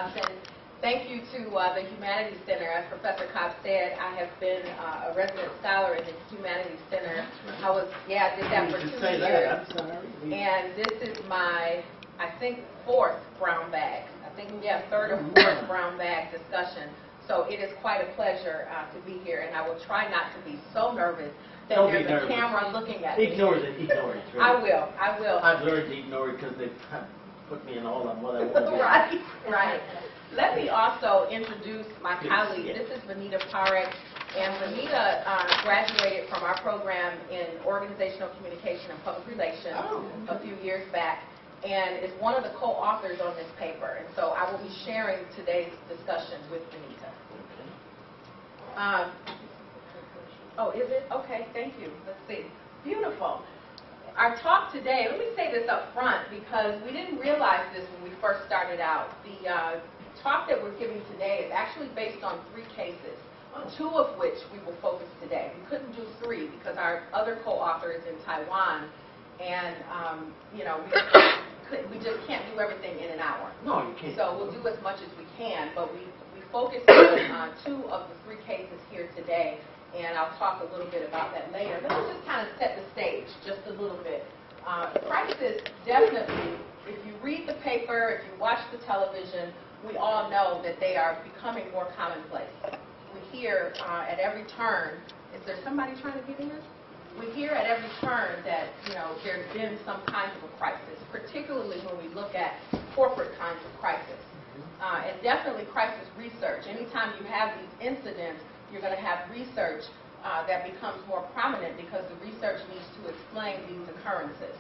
And thank you to the Humanities Center. As Professor Cobb said, I have been a resident scholar in the Humanities Center. I did that for 2 years. And this is my, I think, fourth brown bag. I think we have third or fourth brown bag discussion. So it is quite a pleasure to be here, and I will try not to be so nervous that there's a camera looking at me. Ignore it. Really. I will. I've learned to ignore it because they've put me in all of what I want to do. Right. Let me also introduce my colleague. This is Vanita Parekh, and Vanita graduated from our program in Organizational Communication and Public Relations a few years back, and is one of the co-authors on this paper. And so I will be sharing today's discussion with Vanita. Oh, is it? Okay, thank you. Let's see. Beautiful. Our talk today, let me say this up front because we didn't realize this when we first started out. The talk that we're giving today is actually based on 3 cases, 2 of which we will focus today. We couldn't do 3 because our other co-author is in Taiwan, and we just can't do everything in an hour. No, you can't. So we'll do as much as we can, but we focused on 2 of the 3 cases here today. And I'll talk a little bit about that later. Let me just kind of set the stage just a little bit. Crisis, definitely, if you read the paper, if you watch the television, we all know that they are becoming more commonplace. We hear at every turn, is there somebody trying to get in? We hear at every turn that, there's been some kind of a crisis, particularly when we look at corporate kinds of crisis. And definitely crisis research. Anytime you have these incidents, you're going to have research that becomes more prominent because the research needs to explain these occurrences.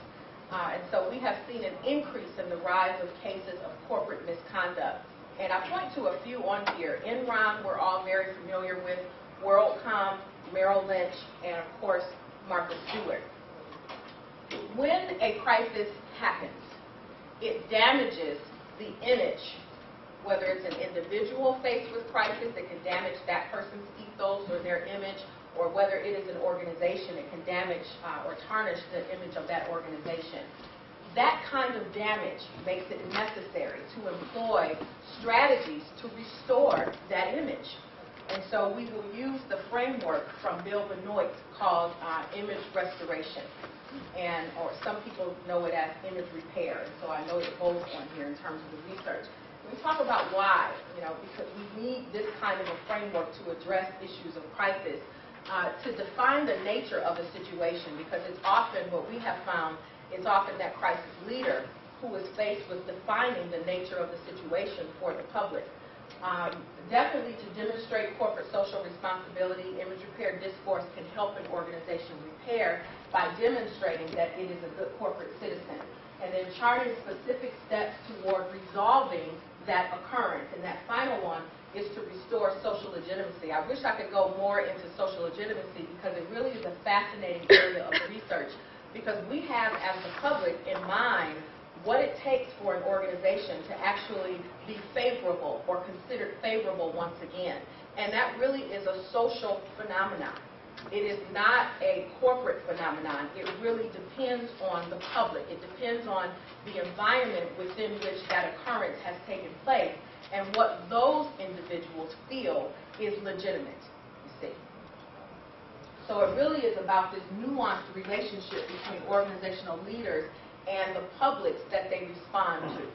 And so we have seen an increase in the rise of cases of corporate misconduct. And I point to a few on here. Enron, we're all very familiar with, WorldCom, Merrill Lynch, and of course, Martha Stewart. When a crisis happens, it damages the image. Whether it's an individual faced with crisis, it can damage that person's ethos or their image, or whether it is an organization, it can damage or tarnish the image of that organization. That kind of damage makes it necessary to employ strategies to restore that image. And so we will use the framework from Bill Benoit called image restoration, or some people know it as image repair. And so I know it both on here in terms of the research. We talk about why, because we need this kind of a framework to address issues of crisis, to define the nature of a situation, because it's often what we have found is often that crisis leader who is faced with defining the nature of the situation for the public. Definitely to demonstrate corporate social responsibility, image repair discourse can help an organization repair by demonstrating that it is a good corporate citizen, and then charting specific steps toward resolving that occurrence. And that final one is to restore social legitimacy. I wish I could go more into social legitimacy because it really is a fascinating area of research, because we have, as the public, in mind what it takes for an organization to actually be favorable or considered favorable once again. And that really is a social phenomenon. It is not a corporate phenomenon. It really depends on the public. It depends on the environment within which that occurrence has taken place and what those individuals feel is legitimate, you see. So it really is about this nuanced relationship between organizational leaders and the publics that they respond to.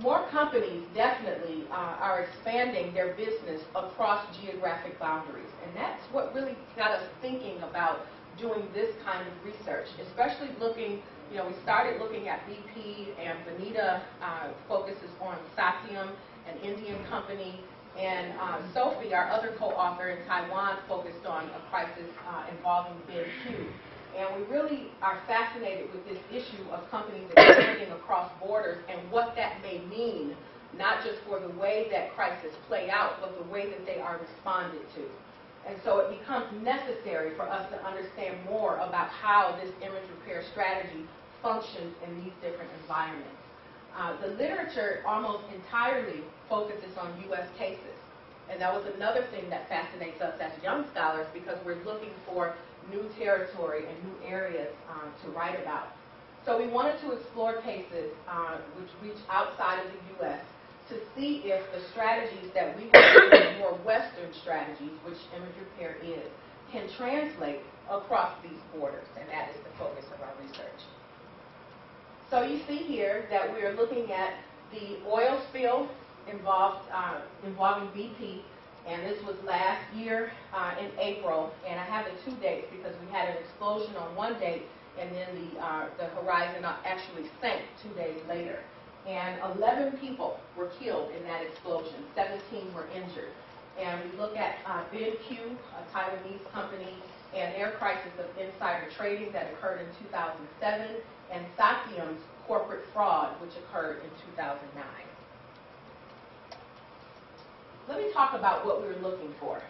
More companies definitely are expanding their business across geographic boundaries, and that's what really got us thinking about doing this kind of research, especially looking, we started looking at BP, and Vanita focuses on Satyam, an Indian company, and Sophie, our other co-author in Taiwan, focused on a crisis involving BenQ. And we really are fascinated with this issue of companies expanding across borders and what that may mean, not just for the way that crises play out, but the way that they are responded to. And so it becomes necessary for us to understand more about how this image repair strategy functions in these different environments. The literature almost entirely focuses on U.S. cases. And that was another thing that fascinates us as young scholars, because we're looking for new territory and new areas to write about. So we wanted to explore cases which reach outside of the U.S. to see if the strategies that we have, more Western strategies, which image repair is, can translate across these borders, and that is the focus of our research. So you see here that we are looking at the oil spill involving BP, and this was last year in April, and I have the 2 dates because we had an explosion on one date, and then the Horizon actually sank 2 days later. And 11 people were killed in that explosion, 17 were injured. And we look at BenQ, a Taiwanese company, and their crisis of insider trading that occurred in 2007, and Sakyum's corporate fraud, which occurred in 2009. Let me talk about what we were looking for.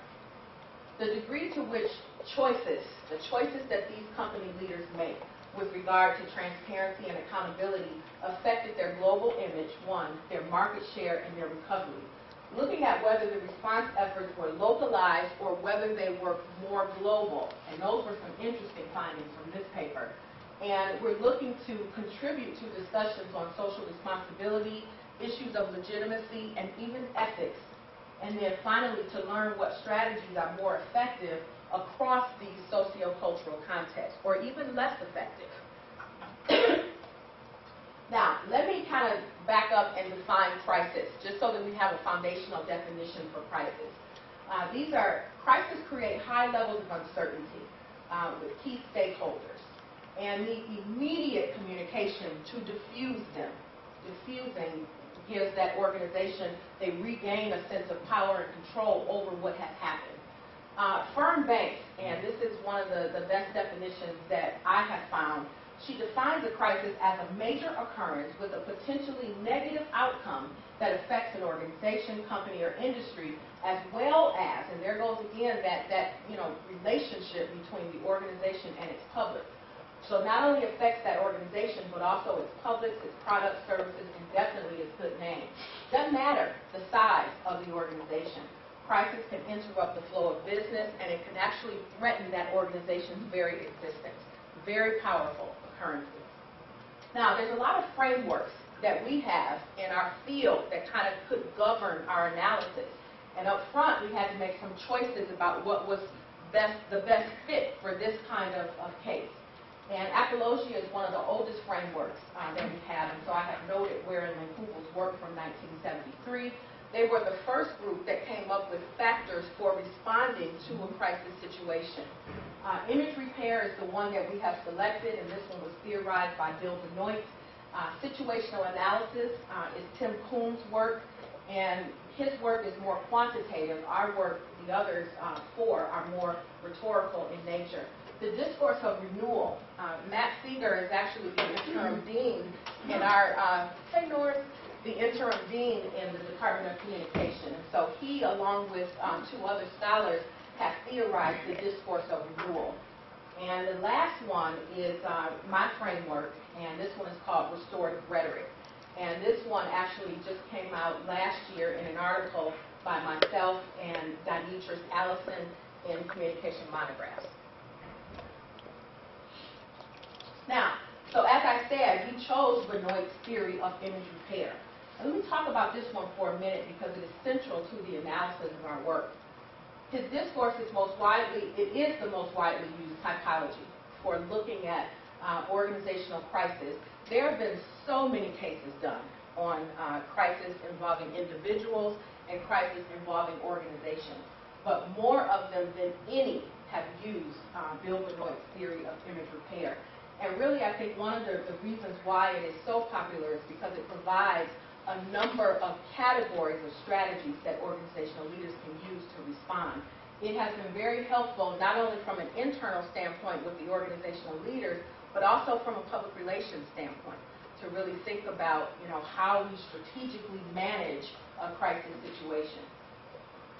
The degree to which the choices that these company leaders make with regard to transparency and accountability affected their global image, one, their market share, and their recovery. Looking at whether the response efforts were localized or whether they were more global. And those were some interesting findings from this paper. And we're looking to contribute to discussions on social responsibility, issues of legitimacy, and even ethics. And then finally, to learn what strategies are more effective across these socio-cultural contexts, or even less effective. Now, let me kind of back up and define crisis, just so that we have a foundational definition for crisis. Crises create high levels of uncertainty with key stakeholders, and need immediate communication to diffuse them. Diffusing gives that organization, they regain a sense of power and control over what has happened. Fern Banks, and this is one of the best definitions that I have found, she defines a crisis as a major occurrence with a potentially negative outcome that affects an organization, company, or industry, as well as, and there goes again that relationship between the organization and its public. So not only affects that organization, but also its public, its products, services, and definitely its good name. Doesn't matter the size of the organization. Crisis can interrupt the flow of business, and it can actually threaten that organization's very existence. Very powerful occurrences. Now, there's a lot of frameworks that we have in our field that kind of could govern our analysis. And up front, we had to make some choices about what was the best fit for this kind of case. And apologia is one of the oldest frameworks that we have, and so I have noted Waring and Kugel's work from 1973. They were the first group that came up with factors for responding to a crisis situation. Image repair is the one that we have selected, and this one was theorized by Bill Benoit. Situational analysis is Tim Kuhn's work, and his work is more quantitative. Our work, the others, four, are more rhetorical in nature. The discourse of renewal. Matt Seeger is actually the interim dean in our, the interim dean in the Department of Communication. And so he, along with two other scholars, have theorized the discourse of renewal. And the last one is my framework, and this one is called Restorative Rhetoric. And this one actually just came out last year in an article by myself and Donyale Allison in Communication Monographs. Now, so as I said, we chose Benoit's theory of image repair. And let me talk about this one for a minute because it is central to the analysis of our work. His discourse is the most widely used typology for looking at organizational crisis. There have been so many cases done on crisis involving individuals and crisis involving organizations, but more of them than any have used Bill Benoit's theory of image repair. And really, I think one of the reasons why it is so popular is because it provides a number of categories of strategies that organizational leaders can use to respond. It has been very helpful, not only from an internal standpoint with the organizational leaders, but also from a public relations standpoint, to really think about, how we strategically manage a crisis situation.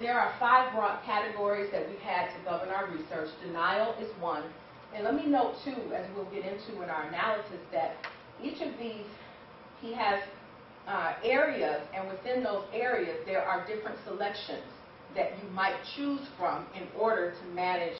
There are 5 broad categories that we've had to govern our research. Denial is one. And let me note, too, as we'll get into in our analysis, that each of these, he has areas, and within those areas, there are different selections that you might choose from in order to manage